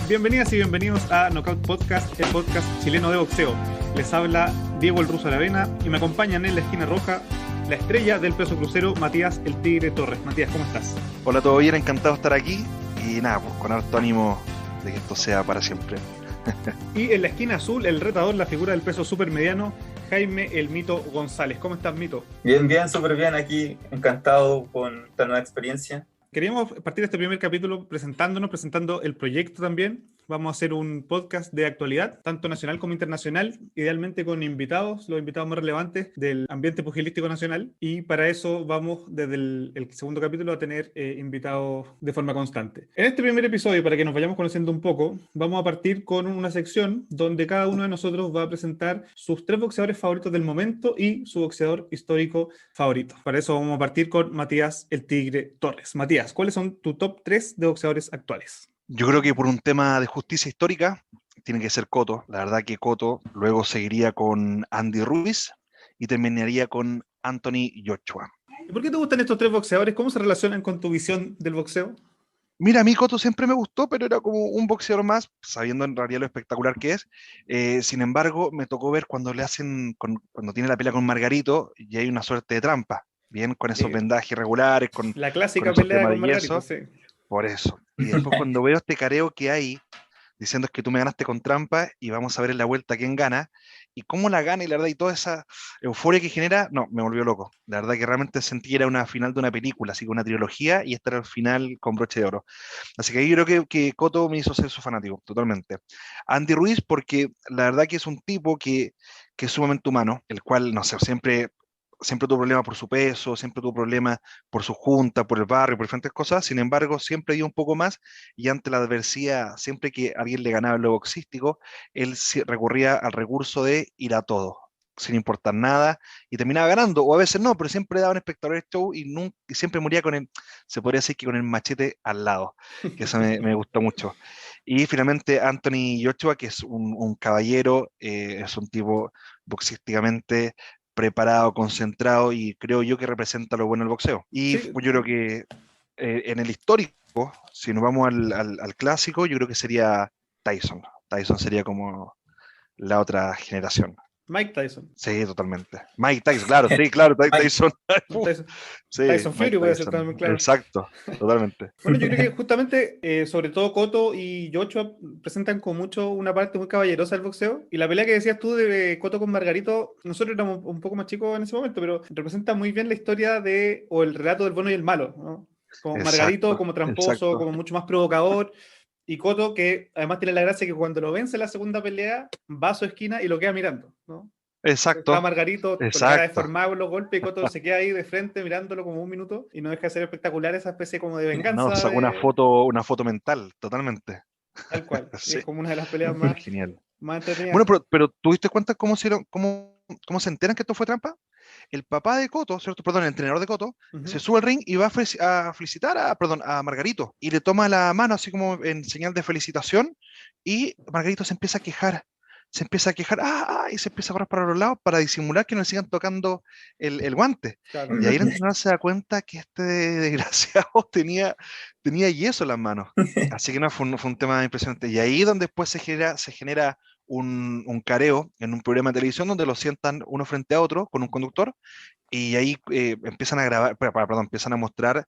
Bienvenidas y bienvenidos a Knockout Podcast, el podcast chileno de boxeo. Les habla Diego el Ruso Aravena y me acompañan en la esquina roja la estrella del peso crucero, Matías el Tigre Torres. Matías, ¿cómo estás? Hola, todo bien, encantado de estar aquí y nada, pues con harto ánimo de que esto sea para siempre. Y en la esquina azul, el retador, la figura del peso supermediano, Jaime el Mito González. ¿Cómo estás, Mito? Bien, súper bien aquí, encantado con esta nueva experiencia. Queríamos partir este primer capítulo presentando el proyecto también. Vamos a hacer un podcast de actualidad, tanto nacional como internacional, idealmente con invitados, los invitados más relevantes del ambiente pugilístico nacional. Y para eso vamos desde el segundo capítulo a tener invitados de forma constante. En este primer episodio, para que nos vayamos conociendo un poco, vamos a partir con una sección donde cada uno de nosotros va a presentar sus 3 boxeadores favoritos del momento y su boxeador histórico favorito. Para eso vamos a partir con Matías el Tigre Torres. Matías, ¿cuáles son tu top 3 de boxeadores actuales? Yo creo que por un tema de justicia histórica tiene que ser Cotto. La verdad que Cotto luego seguiría con Andy Ruiz y terminaría con Anthony Joshua. ¿Y por qué te gustan estos 3 boxeadores? ¿Cómo se relacionan con tu visión del boxeo? Mira, a mí Cotto siempre me gustó, pero era como un boxeador más, sabiendo en realidad lo espectacular que es. Sin embargo, me tocó ver cuando cuando tiene la pelea con Margarito y hay una suerte de trampa. Bien, con esos vendajes irregulares, con la clásica esos pelea temas con de Margarito, yeso. sí. Por eso. Y después cuando veo este careo que hay, diciendo es que tú me ganaste con trampa y vamos a ver en la vuelta quién gana, y cómo la gana y la verdad, y toda esa euforia que genera, no, me volvió loco. La verdad que realmente sentí que era una final de una película, así que una trilogía, y esta era el final con broche de oro. Así que ahí yo creo que Cotto me hizo ser su fanático, totalmente. Andy Ruiz, porque la verdad que es un tipo que es sumamente humano, el cual, no sé, siempre tuvo problemas por su peso, siempre tuvo problemas por su junta, por el barrio, por diferentes cosas. Sin embargo, siempre dio un poco más y ante la adversidad, siempre que alguien le ganaba en lo boxístico, él recurría al recurso de ir a todo, sin importar nada, y terminaba ganando, o a veces no, pero siempre daba un espectacular show y siempre moría se podría decir que con el machete al lado, que eso me gustó mucho. Y finalmente Anthony Joshua, que es un caballero, es un tipo boxísticamente preparado, concentrado, y creo yo que representa lo bueno del boxeo. Y Sí. yo creo que en el histórico, si nos vamos al clásico, yo creo que sería Tyson. Tyson sería como la otra generación. Mike Tyson. Sí, totalmente. Mike Tyson, claro, sí, claro, Tyson. Tyson, Sí, Tyson Fury Mike puede ser Tyson. también, claro. Exacto, totalmente. Bueno, yo creo que justamente, sobre todo Cotto y Joshua presentan con mucho una parte muy caballerosa del boxeo. Y la pelea que decías tú de Cotto con Margarito, nosotros éramos un poco más chicos en ese momento, pero representa muy bien la historia o el relato del bueno y el malo, ¿no? Como Margarito Exacto, como tramposo, exacto. como mucho más provocador. Y Cotto, que además tiene la gracia que cuando lo vence en la segunda pelea, va a su esquina y lo queda mirando, ¿no? Está Exacto, Margarito con la cara exacto. deformada con los golpes y Cotto se queda ahí de frente mirándolo como un minuto y no deja de ser espectacular esa especie como de No, venganza sacó una foto mental, totalmente. tal cual. Y Sí, es como una de las peleas más, genial. más entretenidas. Bueno, pero ¿tú diste cuenta cómo se enteran que esto fue trampa? El papá de Cotto, ¿cierto? Perdón, el entrenador de Cotto, se sube al ring y va a felicitar a Margarito. Y le toma la mano así como en señal de felicitación. Y Margarito se empieza a quejar. Y se empieza a correr para los lados para disimular que no le sigan tocando el guante. Claro. Y ahí el entrenador se da cuenta que este desgraciado tenía yeso en las manos. Así que no, fue un tema impresionante. Y ahí donde después se genera un careo en un programa de televisión donde lo sientan uno frente a otro con un conductor y ahí empiezan a grabar, perdón, empiezan a mostrar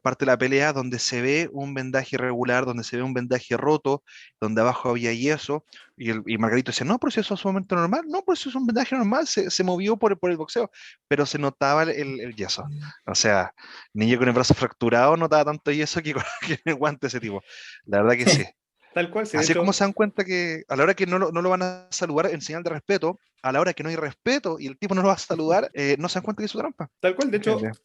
parte de la pelea donde se ve un vendaje irregular, donde se ve un vendaje roto, donde abajo había yeso y Margarito dice, no, pero si eso es un momento normal, no, pues eso es un vendaje normal, se movió por el boxeo, pero se notaba el yeso. O sea, ni yo con el brazo fracturado notaba tanto yeso que con el guante ese tipo. La verdad que sí. Tal cual, sí. De Así es como hecho, se dan cuenta que a la hora que no lo van a saludar en señal de respeto, a la hora que no hay respeto y el tipo no lo va a saludar, no se dan cuenta que es su trampa. tal cual. De hecho, Increíble.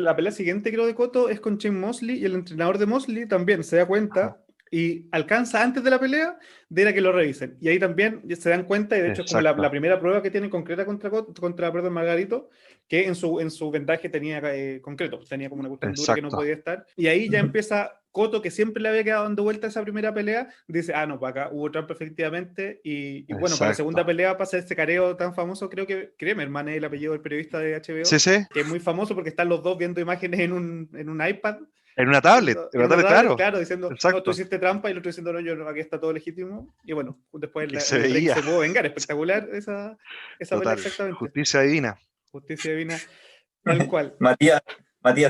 la pelea siguiente, creo, de Cotto es con Shane Mosley y el entrenador de Mosley también se da Ajá, cuenta y alcanza antes de la pelea de ir a que lo revisen. Y ahí también ya se dan cuenta, y de hecho es como la exacto, primera prueba que tienen concreta contra Margarito, que en su vendaje tenía concreto, tenía como una cuestión dura que no exacto. podía estar. Y ahí ya empieza Cotto, que siempre le había quedado dando vuelta esa primera pelea, dice, no, para acá hubo trampa efectivamente. Y bueno, para la segunda Exacto. pelea pasa este careo tan famoso, creo que Kremerman es el apellido del periodista de HBO, Sí, sí, que es muy famoso porque están los dos viendo imágenes en un iPad. En una tablet, claro. Claro, diciendo, Exacto. no, tú hiciste trampa, y el otro diciendo, no, yo no, aquí está todo legítimo. Y bueno, después Y el se ring veía. se pudo vengar. Espectacular esa pelea, Total, exactamente. justicia divina. Justicia divina, tal cual. Matías,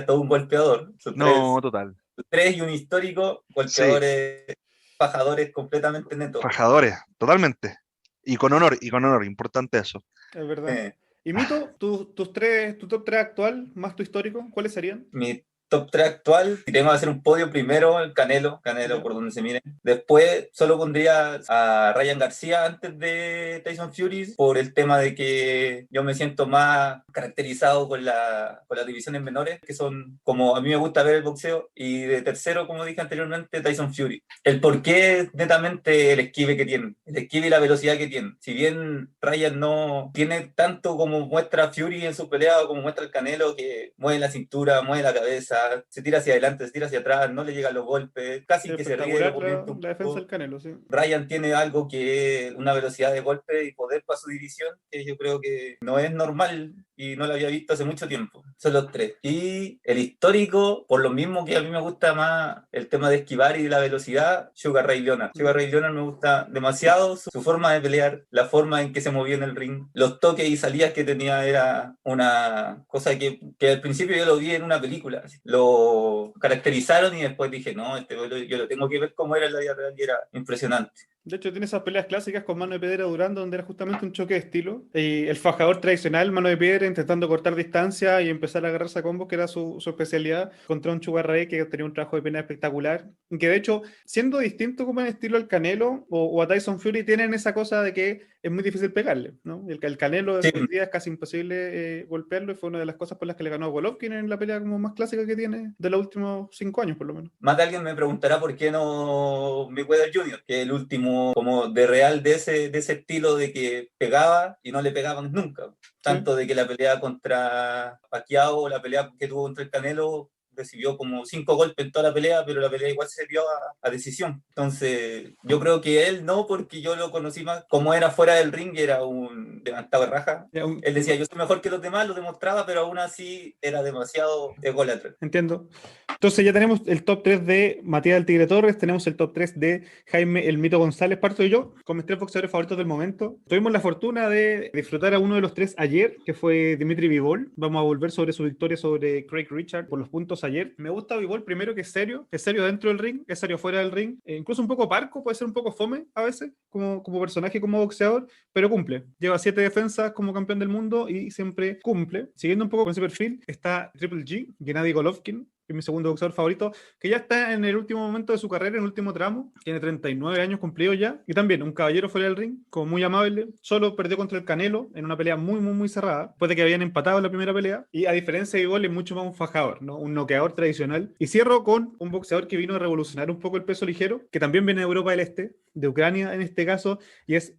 todo un golpeador. Sus No, total. tres y un histórico, golpeadores, fajadores completamente netos. Fajadores, totalmente. Y con honor, importante eso. Es verdad. Y Mito, tu top 3 actual, más tu histórico, ¿cuáles serían? Mi top 3 actual, si tengo que hacer un podio, primero el Canelo por donde se mire. Después solo pondría a Ryan García antes de Tyson Fury, por el tema de que yo me siento más caracterizado con las divisiones menores, que son como a mí me gusta ver el boxeo. Y de tercero, como dije anteriormente, Tyson Fury. El porqué es netamente el esquive que tiene, el esquive y la velocidad que tiene. Si bien Ryan no tiene tanto como muestra Fury en su pelea o como muestra el Canelo, que mueve la cintura, mueve la cabeza, se tira hacia adelante, se tira hacia atrás, no le llegan los golpes, casi que se ríe la defensa del Canelo, sí. Ryan tiene algo que es una velocidad de golpe y poder para su división, que yo creo que no es normal y no lo había visto hace mucho tiempo. Son los tres. Y el histórico, por lo mismo que a mí me gusta más el tema de esquivar y de la velocidad, Sugar Ray Leonard. Sugar Ray Leonard me gusta demasiado su forma de pelear, la forma en que se movía en el ring, los toques y salidas que tenía era una cosa que al principio yo lo vi en una película. Lo caracterizaron y después dije, no, yo lo tengo que ver cómo era en la vida real y era impresionante. De hecho, tiene esas peleas clásicas con Mano de Piedra Durando, donde era justamente un choque de estilo. Y el fajador tradicional, Mano de Piedra, intentando cortar distancia y empezar a agarrarse a combos, que era su especialidad, contra un Sugar Ray que tenía un trabajo de pelea espectacular. Que de hecho, siendo distinto como en estilo al Canelo o a Tyson Fury, tienen esa cosa de que es muy difícil pegarle, ¿no? El Canelo en los días es casi imposible golpearlo, y fue una de las cosas por las que le ganó a Golovkin en la pelea como más clásica que tiene de los últimos 5 años, por lo menos. Más de alguien me preguntará por qué no Mayweather Jr., que es el último como de real de ese estilo de que pegaba y no le pegaban nunca. Tanto de que la pelea contra Pacquiao, la pelea que tuvo contra el Canelo, recibió como 5 golpes en toda la pelea, pero la pelea igual se dio a decisión. Entonces, yo creo que él no, porque yo lo conocí más como era fuera del ring, y era un levantado de raja. Él decía, yo soy mejor que los demás, lo demostraba, pero aún así era demasiado ególatra. Entiendo. Entonces ya tenemos el top 3 de Matías del Tigre Torres, tenemos el top 3 de Jaime el Mito González, parto yo, con mis 3 boxeadores favoritos del momento. Tuvimos la fortuna de disfrutar a uno de los 3 ayer, que fue Dimitri Bivol. Vamos a volver sobre su victoria sobre Craig Richard por los puntos ayer. Me gusta Bivol primero, que es serio dentro del ring, es serio fuera del ring, incluso un poco parco, puede ser un poco fome a veces, como personaje, como boxeador, pero cumple. Lleva 7 defensas como campeón del mundo y siempre cumple. Siguiendo un poco con ese perfil, está Triple G, Gennady Golovkin, que es mi segundo boxeador favorito, que ya está en el último momento de su carrera, en el último tramo, tiene 39 años cumplidos ya, y también un caballero fuera del ring, como muy amable, solo perdió contra el Canelo en una pelea muy, muy, muy cerrada, después de que habían empatado en la primera pelea, y a diferencia de Bivol es mucho más un fajador, ¿no? Un noqueador tradicional. Y cierro con un boxeador que vino a revolucionar un poco el peso ligero, que también viene de Europa del Este, de Ucrania en este caso, y es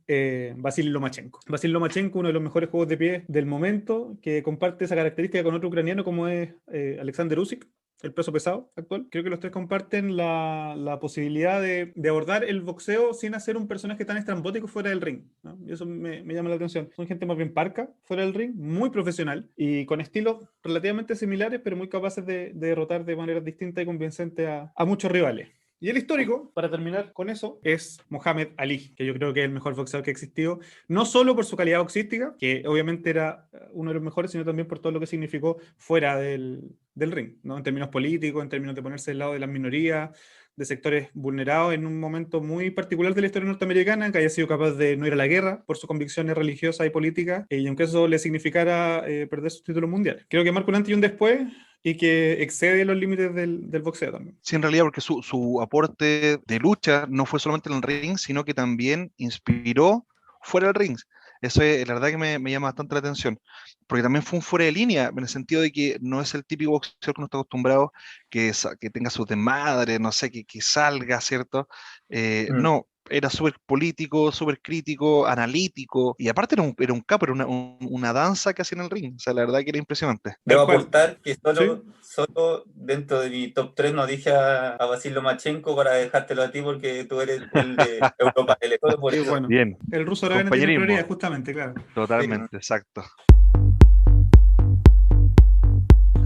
Vasily Lomachenko. Vasily Lomachenko, uno de los mejores juegos de pie del momento, que comparte esa característica con otro ucraniano como es Alexander Usyk, el peso pesado actual. Creo que los 3 comparten la posibilidad de abordar el boxeo sin hacer un personaje tan estrambótico fuera del ring, ¿no? Y eso me llama la atención. Son gente más bien parca fuera del ring, muy profesional y con estilos relativamente similares, pero muy capaces de derrotar de manera distinta y convincente a muchos rivales. Y el histórico, para terminar con eso, es Muhammad Ali, que yo creo que es el mejor boxeador que ha existido, no solo por su calidad boxística, que obviamente era uno de los mejores, sino también por todo lo que significó fuera del ring, ¿no? En términos políticos, en términos de ponerse del lado de las minorías, de sectores vulnerados en un momento muy particular de la historia norteamericana, que haya sido capaz de no ir a la guerra por sus convicciones religiosas y políticas, y aunque eso le significara perder sus títulos mundiales. Creo que marca un antes y un después, y que excede los límites del boxeo también. Sí, en realidad, porque su aporte de lucha no fue solamente en el ring, sino que también inspiró fuera del ring. Eso es, la verdad que me llama bastante la atención, porque también fue un fuera de línea, en el sentido de que no es el típico boxeador que uno está acostumbrado, que tenga su desmadre, no sé, que salga, ¿cierto? No, era súper político, súper crítico, analítico, y aparte era un capo, era una danza que hacía en el ring. O sea, la verdad que era impresionante. Debo aportar que solo dentro de mi top 3 no dije a Vasily Lomachenko para dejártelo a ti, porque tú eres el de Europa. Por eso. Bueno, bien. El ruso ahora tiene prioridad, justamente, claro. Totalmente, exacto.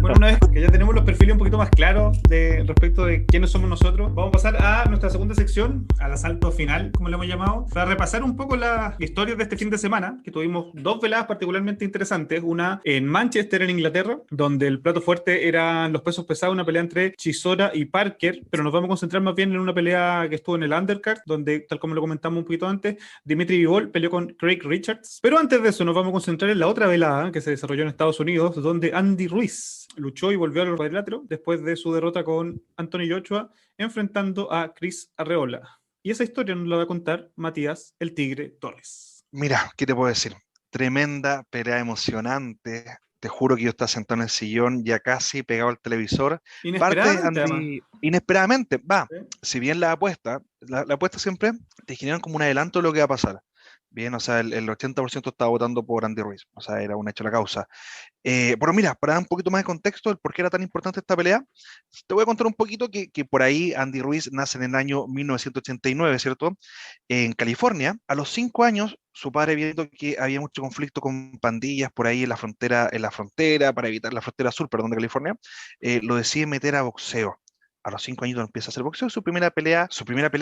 Bueno, una vez que ya tenemos los perfiles perfiles un poquito más claros respecto de quiénes somos nosotros, vamos a pasar a nuestra segunda sección, al asalto final, como le hemos llamado, para repasar un poco las historias de este fin de semana, que tuvimos dos veladas particularmente interesantes, una en Manchester, en Inglaterra, donde el plato fuerte eran los pesos pesados, una pelea entre Chisora y Parker, pero nos vamos a concentrar más bien en una pelea que estuvo en el undercard, donde, tal como lo comentamos un poquito antes, Dimitri Bivol peleó con Craig Richards. Pero antes de eso nos vamos a concentrar en la otra velada que se desarrolló en Estados Unidos, donde Andy Ruiz luchó y volvió al cuadrilátero después de su derrota con Anthony Joshua, enfrentando a Chris Arreola. Y esa historia nos la va a contar Matías el Tigre Torres. Mira, ¿qué te puedo decir? Tremenda pelea emocionante. Te juro que yo estaba sentado en el sillón ya casi pegado al televisor. Parte Andy inesperadamente. Va, ¿Sí? Si bien la apuesta siempre te generan como un adelanto de lo que va a pasar. Bien, o sea, el 80% estaba votando por Andy Ruiz. O sea, era un hecho la causa. Pero mira, para dar un poquito más de contexto del por qué era tan importante esta pelea, te voy a contar un poquito que por ahí Andy Ruiz nace en el año 1989, ¿cierto? En California. A los 5 años, su padre, viendo que había mucho conflicto con pandillas por ahí en la frontera, para evitar la frontera sur, perdón, de California, lo decide meter a boxeo. A los 5 añitos empieza a hacer boxeo. Su primera pelea,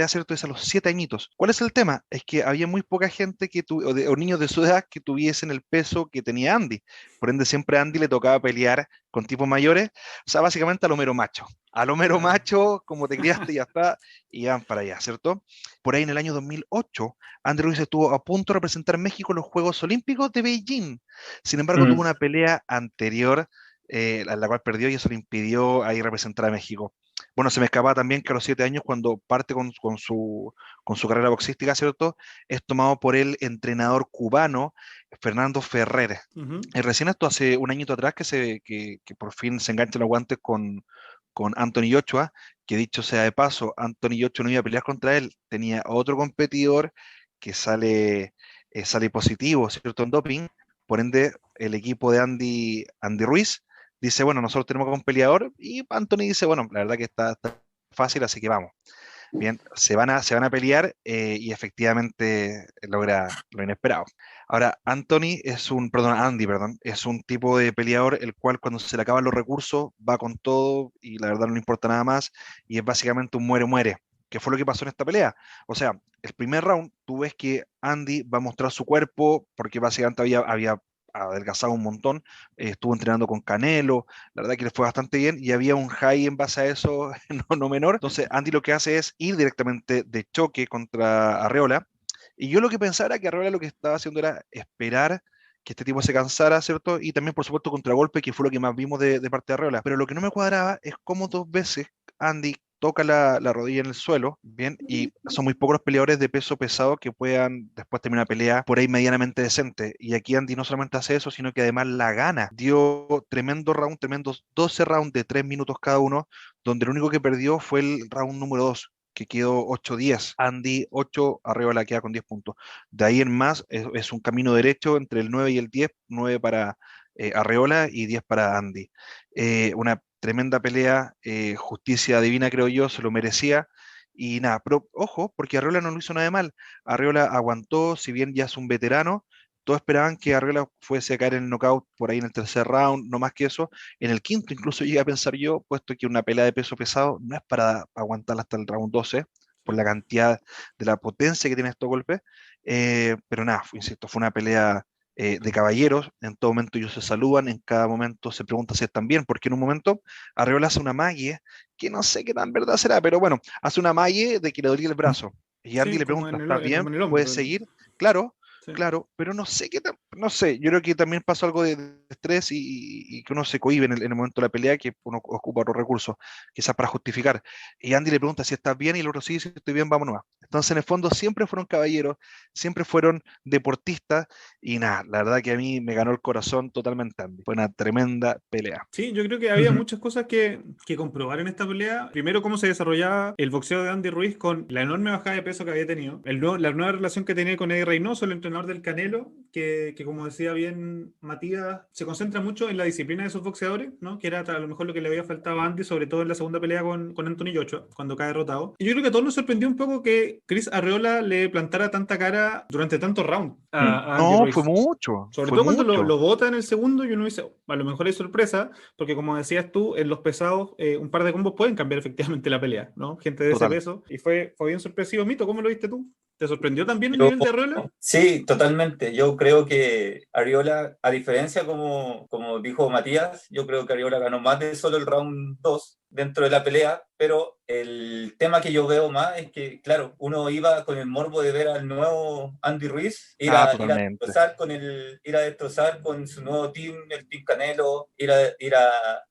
¿cierto? Es a los 7 añitos. ¿Cuál es el tema? Es que había muy poca gente o niños de su edad que tuviesen el peso que tenía Andy. Por ende, siempre a Andy le tocaba pelear con tipos mayores. O sea, básicamente a lo mero macho. A lo mero macho, como te criaste, ya está, y van para allá, ¿cierto? Por ahí en el año 2008, Andy Ruiz estuvo a punto de representar México en los Juegos Olímpicos de Beijing. Sin embargo, tuvo una pelea anterior, a la cual perdió, y eso le impidió ahí representar a México. Bueno, se me escapaba también que a los 7 años, cuando parte con su carrera boxística, ¿cierto? Es tomado por el entrenador cubano Fernando Ferrer. Recién esto hace un añito atrás que por fin se engancha los guantes con Anthony Joshua, que dicho sea de paso, Anthony Joshua no iba a pelear contra él, tenía otro competidor que sale positivo, ¿cierto? En doping. Por ende, el equipo de Andy Ruiz dice, bueno, nosotros tenemos un peleador, y Anthony dice, bueno, la verdad que está fácil, así que vamos. Bien, se van a pelear, y efectivamente logra lo inesperado. Ahora, Andy, perdón, es un tipo de peleador el cual, cuando se le acaban los recursos, va con todo y la verdad no le importa nada más, y es básicamente un muere-muere, que fue lo que pasó en esta pelea. O sea, el primer round, tú ves que Andy va a mostrar su cuerpo porque básicamente había adelgazado un montón, estuvo entrenando con Canelo, la verdad que le fue bastante bien, y había un high en base a eso, no menor. Entonces Andy lo que hace es ir directamente de choque contra Arreola, y yo lo que pensaba era que Arreola lo que estaba haciendo era esperar que este tipo se cansara, ¿cierto? Y también, por supuesto, contragolpe, que fue lo que más vimos de parte de Arreola. Pero lo que no me cuadraba es cómo 2 veces Andy toca la rodilla en el suelo, bien, y son muy pocos los peleadores de peso pesado que puedan después terminar una pelea por ahí medianamente decente. Y aquí Andy no solamente hace eso, sino que además la gana. Dio tremendo round, tremendos 12 rounds de 3 minutos cada uno, donde el único que perdió fue el round número 2, que quedó 8-10. Andy 8, arriba la queda con 10 puntos. De ahí en más es un camino derecho entre el 9 y el 10, 9 para Arreola y 10 para Andy. Una tremenda pelea, justicia divina, creo yo, se lo merecía. Y nada, pero ojo, porque Arreola no lo hizo nada de mal. Arreola aguantó, si bien ya es un veterano. Todos esperaban que Arreola fuese a caer en el knockout por ahí en el tercer round, no más que eso. En el quinto incluso llegué a pensar yo, puesto que una pelea de peso pesado no es para aguantar hasta el round 12, por la cantidad de la potencia que tiene estos golpes. Pero nada, insisto, fue una pelea de caballeros. En todo momento ellos se saludan, en cada momento se pregunta si están bien, porque en un momento Arreola hace una mague, que no sé qué tan verdad será, pero bueno, hace una mague de que le dolía el brazo. Y Andy Sí, le como pregunta, ¿estás bien? en el ¿Puedes hombro. seguir? Claro, Sí. claro, pero no sé no sé, yo creo que también pasó algo de estrés, y que uno se cohíbe en el momento de la pelea, que uno ocupa otros recursos, quizás para justificar. Y Andy le pregunta si estás bien, y el otro sí, si estoy bien, vámonos. Entonces, en el fondo, siempre fueron caballeros, siempre fueron deportistas, y nada, la verdad que a mí me ganó el corazón totalmente Andy. Fue una tremenda pelea. Sí, yo creo que había muchas cosas que comprobar en esta pelea. Primero, cómo se desarrollaba el boxeo de Andy Ruiz con la enorme bajada de peso que había tenido. La nueva relación que tenía con Eddie Reynoso, el entrenador del Canelo, que como decía bien Matías, se concentra mucho en la disciplina de esos boxeadores, ¿no? Que era a lo mejor lo que le había faltado a Andy, sobre todo en la segunda pelea con Anthony Joshua, cuando cae derrotado. Y yo creo que a todos nos sorprendió un poco que Chris Arreola le plantara tanta cara durante tantos rounds a Andy No, Ruiz. fue mucho. Sobre Fue todo cuando mucho. lo bota en el segundo y uno dice, a lo mejor hay sorpresa, porque como decías tú, en los pesados, un par de combos pueden cambiar efectivamente la pelea, ¿no? Gente de ese Total. peso. Y fue bien sorpresivo. Mito, ¿cómo lo viste tú? ¿Te sorprendió también el Yo, nivel de Arreola? sí, totalmente. Yo creo que Ariola, a diferencia como dijo Matías, yo creo que Ariola ganó más de solo el round 2 dentro de la pelea, pero el tema que yo veo más es que, claro, uno iba con el morbo de ver al nuevo Andy Ruiz, Totalmente. ir a destrozar con su nuevo team, el Team Canelo,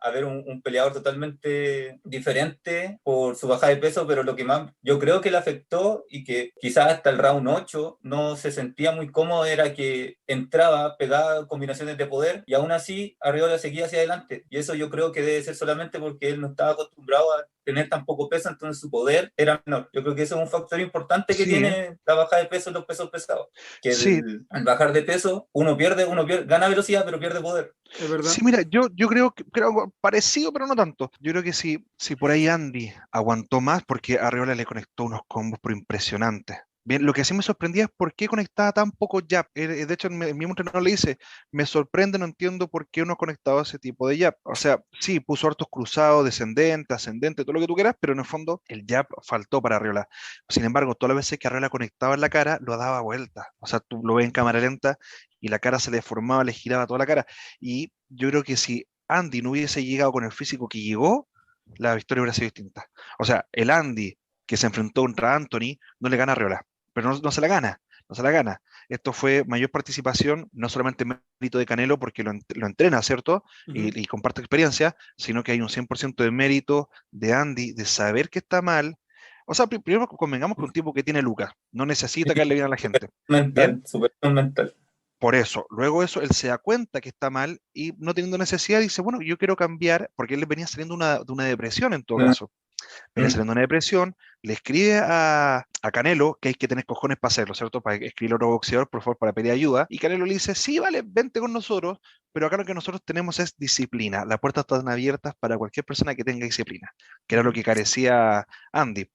a ver un peleador totalmente diferente por su bajada de peso, pero lo que más yo creo que le afectó y que quizás hasta el round 8 no se sentía muy cómodo era que entraba, pegaba combinaciones de poder y aún así Arriola seguía hacia adelante. Y eso yo creo que debe ser solamente porque él no estaba acostumbrado a tener tan poco peso, entonces su poder era menor. Yo creo que eso es un factor importante que Sí, tiene la bajada de peso en los pesos pesados. Que sí, al bajar de peso, uno pierde, gana velocidad, pero pierde poder. Es verdad. sí, mira, yo creo algo parecido, pero no tanto. Yo creo que si por ahí Andy aguantó más, porque Arriola le conectó unos combos pero impresionantes. Bien, lo que sí me sorprendía es por qué conectaba tan poco jab. De hecho, el mismo entrenador le dice, me sorprende, no entiendo por qué uno ha conectado ese tipo de jab. O sea, sí, puso hartos cruzados, descendente, ascendente, todo lo que tú quieras, pero en el fondo el jab faltó para Arriola. Sin embargo, todas las veces que Arriola conectaba en la cara, lo daba vuelta. O sea, tú lo ves en cámara lenta y la cara se le deformaba, le giraba toda la cara. Y yo creo que si Andy no hubiese llegado con el físico que llegó, la victoria hubiera sido distinta. O sea, el Andy que se enfrentó contra Anthony no le gana a Arreola, pero no se la gana, no se la gana. Esto fue mayor participación, no solamente mérito de Canelo porque lo entrena, ¿cierto? Ujú. Y comparte experiencia, sino que hay un 100% de mérito de Andy de saber que está mal. O sea, primero convengamos que un tipo que tiene lucas no necesita caerle bien a la gente. Bien, Mental, super mental. por eso, luego eso, él se da cuenta que está mal y no teniendo necesidad dice, bueno, yo quiero cambiar, porque él venía saliendo de una depresión en todo Mm, caso. Venía mm. saliendo de una depresión, le escribe a Canelo, que hay que tener cojones para hacerlo, ¿cierto? Para escribirle a otro boxeador, por favor, para pedir ayuda. Y Canelo le dice, sí, vale, vente con nosotros, pero acá lo que nosotros tenemos es disciplina. Las puertas están abiertas para cualquier persona que tenga disciplina, que era lo Ujú. que carecía Andy.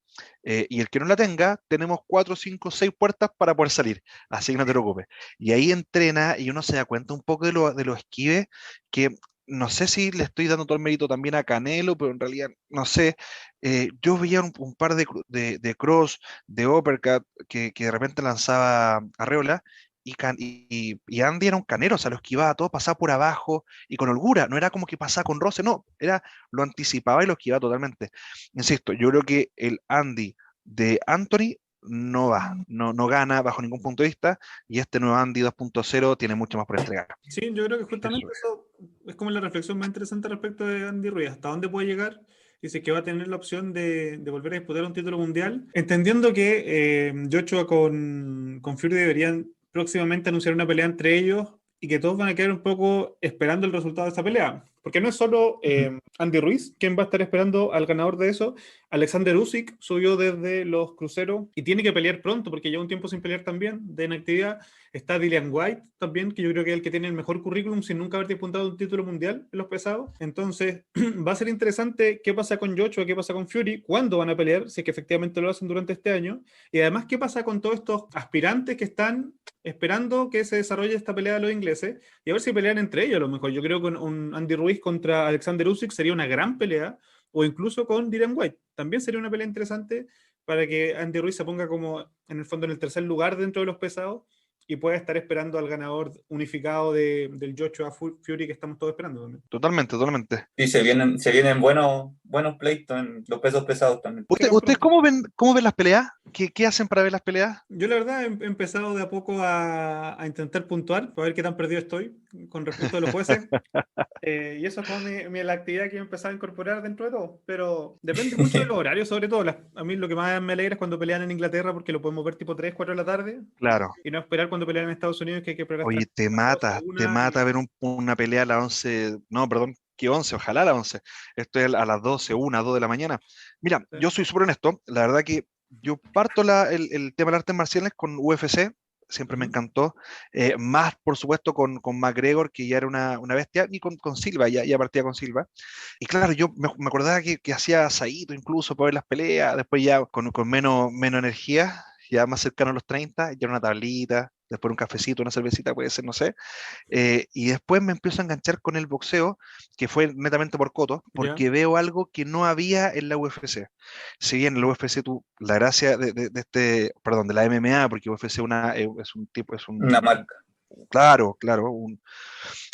Y el que no la tenga, tenemos 4, 5, 6 puertas para poder salir. Así que no te preocupes. Y ahí entrena y uno se da cuenta un poco de lo esquive, que no sé si le estoy dando todo el mérito también a Canelo, pero en realidad no sé. Yo veía un par de cross, de uppercut, que de repente lanzaba Arreola. Y Andy era un canero, o sea, lo esquivaba todo, pasaba por abajo y con holgura, no era como que pasaba con roce, no, lo anticipaba y lo esquivaba totalmente. Insisto, yo creo que el Andy de Anthony no va, no gana bajo ningún punto de vista, y este nuevo Andy 2.0 tiene mucho más por entregar. Sí, yo creo que Eso justamente es. eso es como la reflexión más interesante respecto de Andy Ruiz. ¿Hasta dónde puede llegar? Dice que va a tener la opción de volver a disputar un título mundial, entendiendo que Joshua con Fury deberían próximamente anunciar una pelea entre ellos y que todos van a quedar un poco esperando el resultado de esa pelea. Porque no es solo Andy Ruiz quien va a estar esperando al ganador de eso. Alexander Usyk subió desde los cruceros y tiene que pelear pronto porque lleva un tiempo sin pelear también, de inactividad. Está Dillian White también, que yo creo que es el que tiene el mejor currículum sin nunca haber disputado un título mundial en los pesados. Entonces, va a ser interesante qué pasa con Joshua, qué pasa con Fury, cuándo van a pelear, si es que efectivamente lo hacen durante este año. Y además, qué pasa con todos estos aspirantes que están esperando que se desarrolle esta pelea de los ingleses y a ver si pelean entre ellos a lo mejor. Yo creo que un Andy Ruiz contra Alexander Usyk sería una gran pelea, o incluso con Dillian White. También sería una pelea interesante para que Andy Ruiz se ponga como en el fondo en el tercer lugar dentro de los pesados y pueda estar esperando al ganador unificado del Joshua Fury que estamos todos esperando también. Totalmente, totalmente. Sí, se vienen buenos pleitos en los pesos pesados también. Quedan ¿Ustedes pronto. cómo ven las peleas? ¿Qué hacen para ver las peleas? Yo la verdad he empezado de a poco a intentar puntuar para ver qué tan perdido estoy con respecto a los jueces. Y eso es como la actividad que he empezado a incorporar dentro de todo. Pero depende mucho de los horarios, sobre todo. A mí lo que más me alegra es cuando pelean en Inglaterra porque lo podemos ver tipo 3 4 de la tarde Claro. y no esperar cuando pelean en Estados Unidos que hay que esperar hasta Oye, las 12 te 1 mata ver una pelea a las 11, no, perdón, que 11, ojalá a las 11. Esto es a las 12, 1, 2 de la mañana. Mira, yo soy súper honesto, la verdad que yo parto el tema de las artes marciales con UFC, siempre me encantó. Más, por supuesto, con McGregor, que ya era una bestia, y con Silva, ya partía con Silva. Y claro, yo me acordaba que hacía asadito incluso para ver las peleas, después ya con menos energía, ya más cercano a los 30, ya una tablita, después un cafecito, una cervecita, puede ser, no sé. Y después me empiezo a enganchar con el boxeo, que fue netamente por Coto, ¿Ya? porque veo algo que no había en la UFC. Si bien en la UFC la gracia perdón, de la MMA, porque UFC es un tipo, Una marca. claro,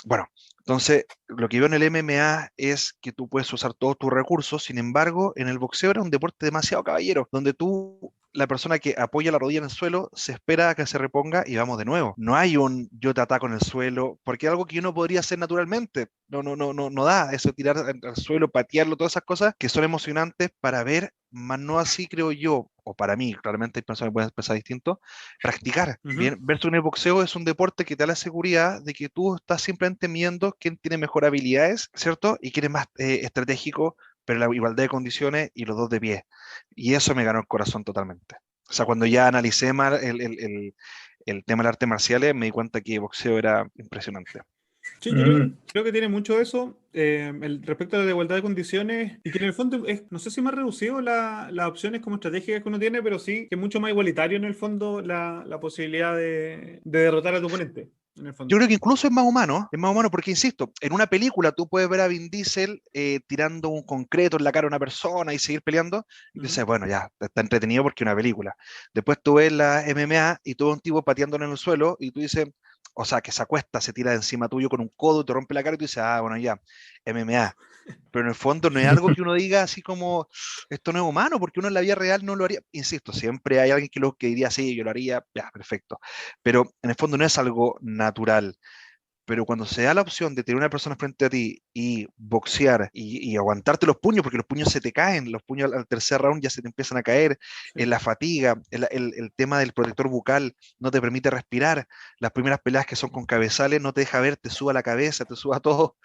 bueno, entonces lo que veo en el MMA es que tú puedes usar todos tus recursos, sin embargo, en el boxeo era un deporte demasiado caballero, donde la persona que apoya la rodilla en el suelo, se espera a que se reponga y vamos de nuevo. No hay un yo te ataco en el suelo, porque es algo que uno podría hacer naturalmente. No da eso, tirar al suelo, patearlo, todas esas cosas que son emocionantes para ver, más no así creo yo, o para mí, claramente hay personas que pueden pensar distinto, practicar. Ujú. Bien, versus en el boxeo es un deporte que te da la seguridad de que tú estás simplemente midiendo quién tiene mejor habilidades, ¿cierto? Y quién es más estratégico, pero la igualdad de condiciones y los dos de pie. Y eso me ganó el corazón totalmente. O sea, cuando ya analicé más el tema de las artes marciales, me di cuenta que boxeo era impresionante. Sí, yo Mm. creo que tiene mucho eso respecto a la igualdad de condiciones y que en el fondo es, no sé si más reducido las opciones como estratégicas que uno tiene, pero sí que es mucho más igualitario en el fondo la posibilidad de derrotar a tu oponente, en el Yo fondo. creo que incluso es más humano porque, insisto, en una película tú puedes ver a Vin Diesel tirando un concreto en la cara a una persona y seguir peleando, y Ujú. dices, bueno, ya, está entretenido porque es una película. Después tú ves la MMA y tú ves un tipo pateándolo en el suelo y tú dices, o sea, que se acuesta, se tira encima tuyo con un codo, te rompe la cara y tú dices, ah, bueno, ya, MMA. Pero en el fondo no es algo que uno diga así como, esto no es humano, porque uno en la vida real no lo haría. Insisto, siempre hay alguien que diría, sí, yo lo haría, ya, perfecto. Pero en el fondo no es algo natural. Pero cuando se da la opción de tener una persona frente a ti y boxear y aguantarte los puños, porque los puños se te caen, los puños al tercer round ya se te empiezan a caer, Sí. la fatiga, el tema del protector bucal no te permite respirar, las primeras peleas que son con cabezales no te deja ver, te suba la cabeza, te suba todo,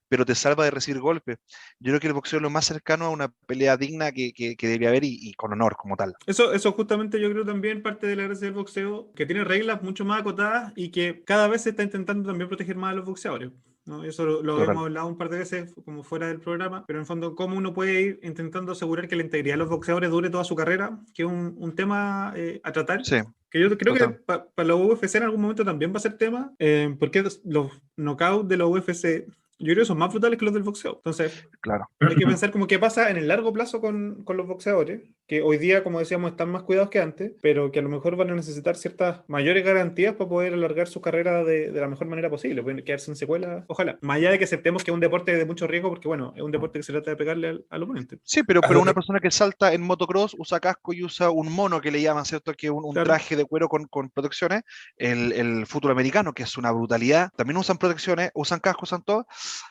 pero te salva de recibir golpes. Yo creo que el boxeo es lo más cercano a una pelea digna que debería haber y con honor como tal. Eso justamente yo creo también parte de la gracia del boxeo, que tiene reglas mucho más acotadas y que cada vez se está intentando también proteger más a los boxeadores. ¿No? Eso lo Total. hemos hablado un par de veces como fuera del programa, pero en el fondo cómo uno puede ir intentando asegurar que la integridad de los boxeadores dure toda su carrera, que es un tema a tratar. Sí, Que yo creo que total. para la UFC en algún momento también va a ser tema, porque los knockouts de la UFC yo creo que son más brutales que los del boxeo. Entonces, Claro. hay que pensar como qué pasa en el largo plazo con los boxeadores, que hoy día, como decíamos, están más cuidados que antes, pero que a lo mejor van a necesitar ciertas mayores garantías para poder alargar su carrera de la mejor manera posible. Pueden quedar sin secuelas, ojalá. Más allá de que aceptemos que es un deporte de mucho riesgo, porque bueno, es un deporte que se trata de pegarle al oponente. Sí, pero, Algo una que, persona que salta en motocross usa casco y usa un mono que le llaman, ¿cierto? Que es un Claro. traje de cuero con protecciones. El fútbol americano, que es una brutalidad, también usan protecciones, usan casco, usan todo.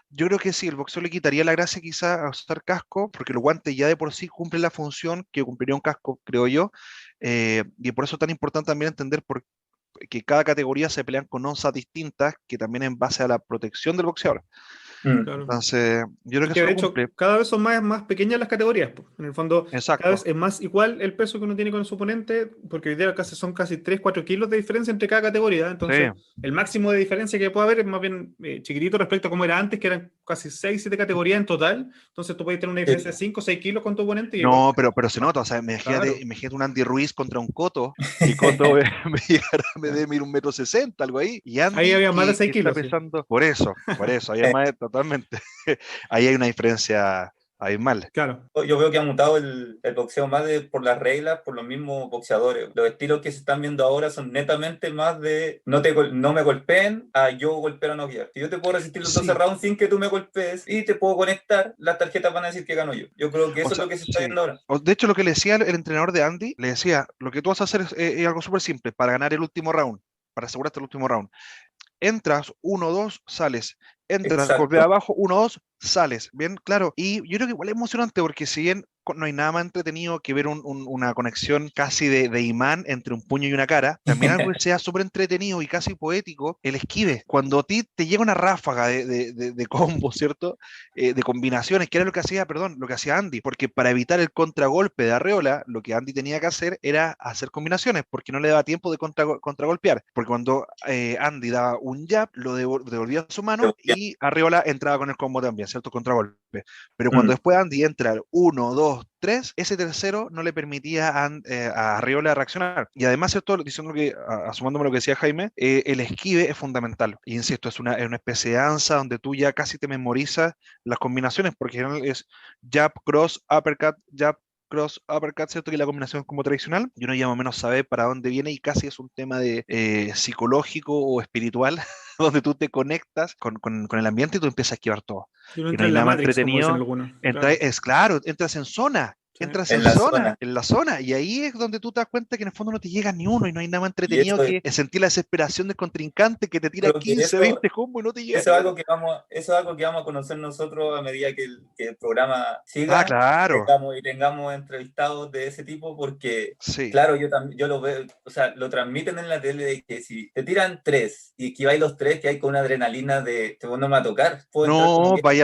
Yo creo que sí, el boxeo le quitaría la gracia quizá a usar casco, porque los guantes ya de por sí cumplen la función que cumpliría un casco, creo yo. Y por eso es tan importante también entender que cada categoría se pelean con onzas distintas, que también en base a la protección del boxeador. mm. Claro. Entonces, yo creo Y que que eso de lo hecho cumple. cada vez son más pequeñas las categorías, po. En el fondo, cada vez Exacto. es más igual el peso que uno tiene con su oponente, porque hoy día son casi 3 4 kilos de diferencia entre cada categoría. Sí, Entonces, el máximo de diferencia que puede haber es más bien chiquitito respecto a cómo era antes, que eran casi 6 7 categorías en total. Entonces, tú puedes tener una Sí, diferencia de 5 o 6 kilos con tu oponente y igual. no, pero se nota, o sea, Claro. imagínate un Andy Ruiz contra un Coto, y Coto me llegara, me Ya. debe medir 1,60 m, algo ahí, y Ahí Andy había más de que 6 está kilos, sí. pesando, por eso, ahí es más, totalmente, ahí hay una diferencia abismal. Claro. yo veo que ha mutado el boxeo más por las reglas, por los mismos boxeadores. Los estilos que se están viendo ahora son netamente más de no me golpeen a yo golpear o no noquear. Si yo te puedo resistir los 12 Sí, rounds sin que tú me golpees y te puedo conectar, las tarjetas van a decir que gano yo. Yo creo que o eso es sea, lo que se está sí. viendo ahora. De hecho, lo que le decía el entrenador de Andy, le decía, lo que tú vas a hacer es algo súper simple, para ganar el último round, para asegurarte el último round. Entras, 1, 2, sales. Entras, golpea Exacto. abajo, 1, 2, sales. Bien, claro. Y yo creo que igual es emocionante porque si bien no hay nada más entretenido que ver una conexión casi de imán entre un puño y una cara. También algo que sea súper entretenido y casi poético, el esquive. Cuando a ti te llega una ráfaga de combo, ¿cierto? De combinaciones, que era lo que hacía, perdón, lo que hacía Andy, porque para evitar el contragolpe de Arreola, lo que Andy tenía que hacer era hacer combinaciones, porque no le daba tiempo de contragolpear, porque cuando Andy daba un jab, lo devolvía a su mano y Arreola entraba con el combo también, ¿cierto? Contragolpe. Pero cuando después Andy entra al 1, 2, 3, ese tercero no le permitía a Arreola reaccionar. Y además, ¿cierto? Diciendo que, asumándome lo que decía Jaime, el esquive es fundamental. Y insisto, es una especie de danza donde tú ya casi te memorizas las combinaciones, porque en general es jab, cross, cross, uppercut, ¿cierto? Que la combinación es como tradicional, y uno ya más o menos sabe para dónde viene y casi es un tema de psicológico o espiritual, donde tú te conectas con el ambiente y tú empiezas a esquivar todo. Y uno Y no entra hay en la nada más Matrix, como dicen entretenido. algunos. Claro. Es claro, entras en zona. Sí. Entras En la zona. en la zona, y ahí es donde tú te das cuenta que en el fondo no te llega ni uno y no hay nada más Y entretenido eso, que sentir la desesperación del contrincante que te tira creo que 15, 20 combos y no te llega eso ni es uno. algo eso es algo que vamos a conocer nosotros a medida que el programa Ah, siga claro, y tengamos entrevistados de ese tipo, porque, sí. claro, yo lo veo, o sea, lo transmiten en la tele de que si te tiran tres y esquiváis los tres, que hay con una adrenalina de este no me va a tocar, puedo entrar como No, quiera. vaya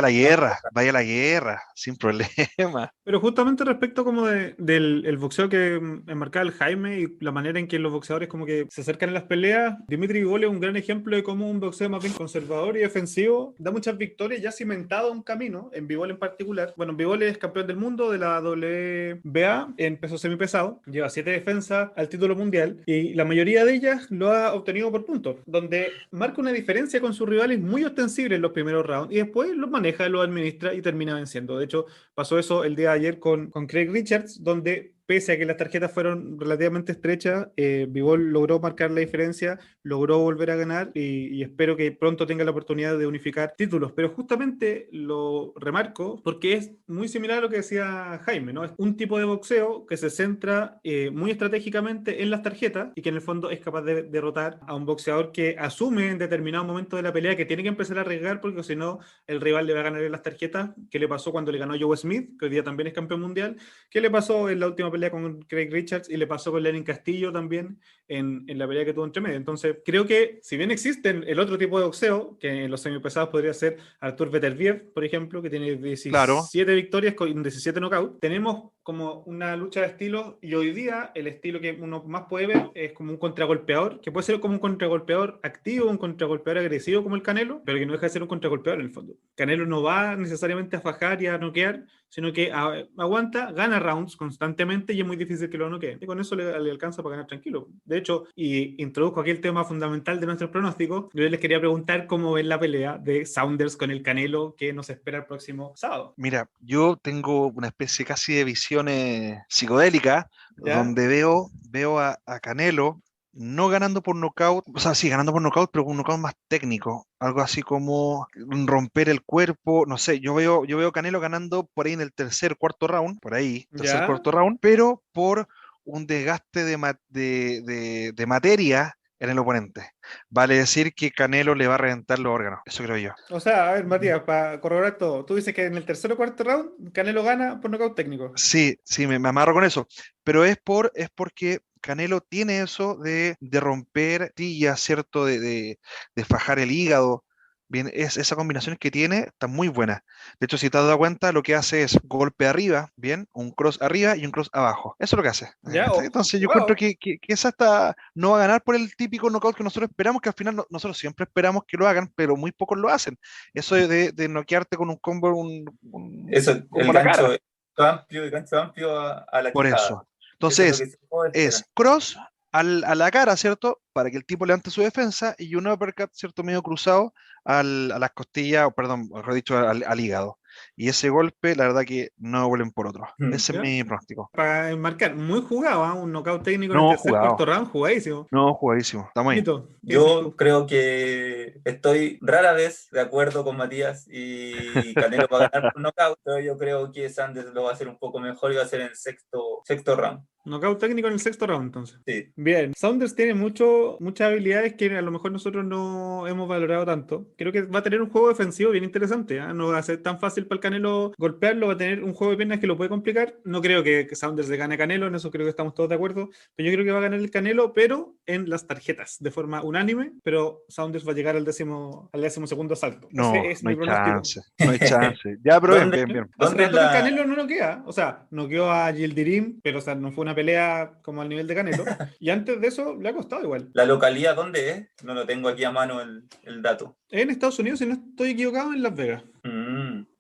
a la guerra, sin problema. Pero justamente respecto como del el boxeo que enmarcaba el Jaime y la manera en que los boxeadores como que se acercan a las peleas, Dimitri Bivol es un gran ejemplo de cómo un boxeo más bien conservador y defensivo da muchas victorias ya cimentado un camino, en Bivol en particular. Bueno, Bivol es campeón del mundo de la WBA en peso semipesado, lleva 7 defensas al título mundial y la mayoría de ellas lo ha obtenido por puntos, donde marca una diferencia con sus rivales muy ostensible en los primeros rounds y después los maneja, los administra y termina venciendo. De hecho, pasó eso el día de ayer con Craig Richards, donde pese a que las tarjetas fueron relativamente estrechas, Bivol logró marcar la diferencia, logró volver a ganar y espero que pronto tenga la oportunidad de unificar títulos. Pero justamente lo remarco porque es muy similar a lo que decía Jaime, ¿no? Es un tipo de boxeo que se centra muy estratégicamente en las tarjetas y que en el fondo es capaz de derrotar a un boxeador que asume en determinado momento de la pelea que tiene que empezar a arriesgar porque si no el rival le va a ganar en las tarjetas. ¿Qué le pasó cuando le ganó Joe Smith, que hoy día también es campeón mundial? ¿Qué le pasó en la última pelea con Craig Richards? Y le pasó con Lenin Castillo también en la pelea que tuvo entre medio. Entonces, creo que si bien existen el otro tipo de boxeo, que en los semipesados podría ser Artur Beterbiev, por ejemplo, que tiene Claro, 17 victorias con 17 knockouts, tenemos como una lucha de estilos y hoy día el estilo que uno más puede ver es como un contragolpeador, que puede ser como un contragolpeador activo, un contragolpeador agresivo como el Canelo, pero que no deja de ser un contragolpeador en el fondo. Canelo no va necesariamente a fajar y a noquear, sino que aguanta, gana rounds constantemente y es muy difícil que lo noquee. Y con eso le alcanza para ganar tranquilo. De hecho, y introduzco aquí el tema fundamental de nuestro pronóstico, yo les quería preguntar cómo ven la pelea de Saunders con el Canelo que nos espera el próximo sábado. mira, yo tengo una especie casi de visiones psicodélicas ¿Ya? donde veo a Canelo no ganando por nocaut, o sea, sí, ganando por nocaut, pero con un nocaut más técnico, algo así como romper el cuerpo, no sé, yo veo a Canelo ganando por ahí en el tercer, cuarto round, por ahí, tercer, ¿Ya? cuarto round, pero por un desgaste de materia en el oponente. Vale decir que Canelo le va a reventar los órganos, eso creo yo. O sea, a ver, Matías, para corroborar todo, tú dices que en el tercer o cuarto round Canelo gana por nocaut técnico. Sí, sí, me amarro con eso, pero es porque Canelo tiene eso de romper tillas, ¿cierto? De fajar el hígado. Bien, esa combinación que tiene está muy buena. De hecho, si te has dado cuenta, lo que hace es golpe arriba, bien, un cross arriba y un cross abajo. Eso es lo que hace. ¿Ya? ¿Cachai? Entonces yo encuentro Wow. que esa no va a ganar por el típico knockout que nosotros esperamos, que al final nosotros siempre esperamos que lo hagan, pero muy pocos lo hacen. Eso de noquearte con un combo, Eso, un combo a la cara. el gancho amplio a la Por quijada. eso. Eso es lo Entonces, que se puede esperar. es cross a la cara, ¿cierto? Para que el tipo levante su defensa y un uppercut, ¿cierto? Medio cruzado a las costillas, o perdón, mejor dicho, al hígado. Y ese golpe, la verdad que no vuelven por otro. Ese es ¿Ya? mi pronóstico. Para enmarcar, muy jugado, ¿ah? Un knockout técnico en el No tercer, cuarto jugado, round, jugadísimo. no jugadísimo. Estamos ahí. Mito, ¿qué dices Yo tú? creo que estoy rara vez de acuerdo con Matías y Canelo va a ganar por nocaut, pero yo creo que Sanders lo va a hacer un poco mejor y va a ser en el sexto round. Knockout técnico en el sexto round, entonces. Sí. Bien, Saunders tiene muchas habilidades que a lo mejor nosotros no hemos valorado tanto. Creo que va a tener un juego defensivo bien interesante, ¿eh? No va a ser tan fácil para el Canelo golpearlo, va a tener un juego de piernas que lo puede complicar. No creo que Saunders le gane a Canelo, en eso creo que estamos todos de acuerdo, pero yo creo que va a ganar el Canelo, pero en las tarjetas, de forma unánime, pero Saunders va a llegar al 12º asalto. No, Ese es no mi hay pronóstico. chance, no hay chance. Ya, pero ¿Dónde? bien. Hace ¿Dónde rato la- que Canelo no noquea, o sea, noqueó a Yildirim, pero o sea, no fue una pelea como al nivel de Canelo, y antes de eso le ha costado igual. ¿La localidad dónde es? No lo tengo aquí a mano el dato. En Estados Unidos, si no estoy equivocado, en Las Vegas.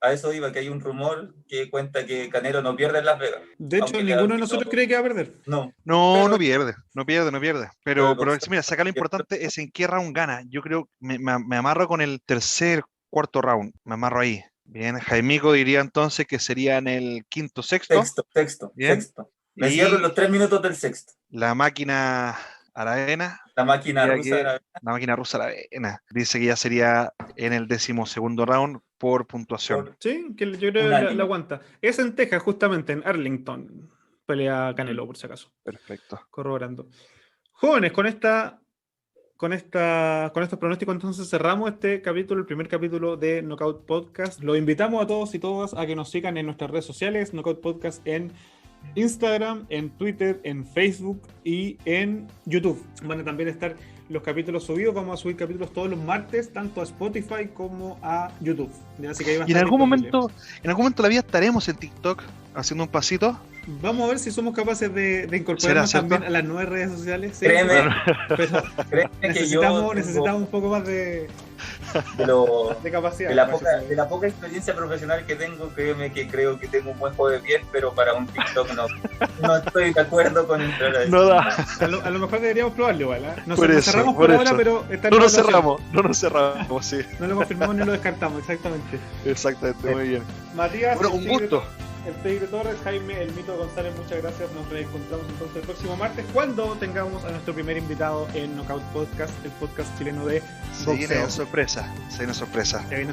A eso iba, que hay un rumor que cuenta que Canelo no pierde en Las Vegas. De hecho, Aunque le ninguno de han nosotros quitado- cree que va a perder. No. No, Pero- no pierde. Pero Pero- mira, acá lo importante es en qué round gana. Yo creo, me amarro con el tercer, cuarto round. Me amarro ahí. Bien, Jaimico diría entonces que sería en el quinto, sexto. Sexto. Bien. Me Y- cierro en los 3 minutos del sexto. La máquina Aravena, La máquina Ya rusa que- era- la máquina rusa Aravena, dice que ya sería en el 12º round por puntuación. por- Sí, que yo creo que Unánime. la aguanta. Es en Texas, justamente, en Arlington. Pelea Canelo, por si acaso. Perfecto. Corroborando. Jóvenes, con estos pronósticos entonces cerramos este capítulo, el primer capítulo de Knockout Podcast. Los invitamos a todos y todas a que nos sigan en nuestras redes sociales, Knockout Podcast en Instagram, en Twitter, en Facebook y en YouTube. Van a también estar los capítulos subidos. Vamos a subir capítulos todos los martes, tanto a Spotify como a YouTube. Así que ahí va a Y en estar algún disponible. momento de la vida estaremos en TikTok haciendo un pasito. Vamos a ver si somos capaces de ¿Será incorporarnos cierto? también a las nuevas redes sociales. Sí, Créeme, pero créeme que yo necesitamos un poco más de capacidad. de la poca experiencia profesional que tengo, créeme que creo que tengo un buen juego de pies, pero para un TikTok no estoy de acuerdo con entrar a eso. No da. A lo mejor deberíamos probarlo igual. ¿Eh? Nos Por eso, cerramos por por ahora, eso. pero está en No nos evaluación. cerramos, sí. No lo confirmamos ni lo descartamos, exactamente. Exactamente, muy bien. Matías, Bueno, un gusto. El Tigre Torres, Jaime, el Mito González, muchas gracias. Nos reencontramos entonces el próximo martes cuando tengamos a nuestro primer invitado en Knockout Podcast, el podcast chileno de Se viene boxeo. sorpresa, Se viene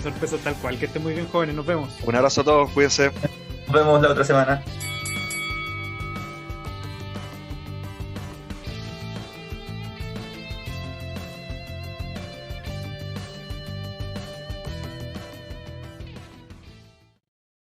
sorpresa tal cual. Que estén muy bien, jóvenes. Nos vemos. Un abrazo a todos, cuídense. Nos vemos la otra semana.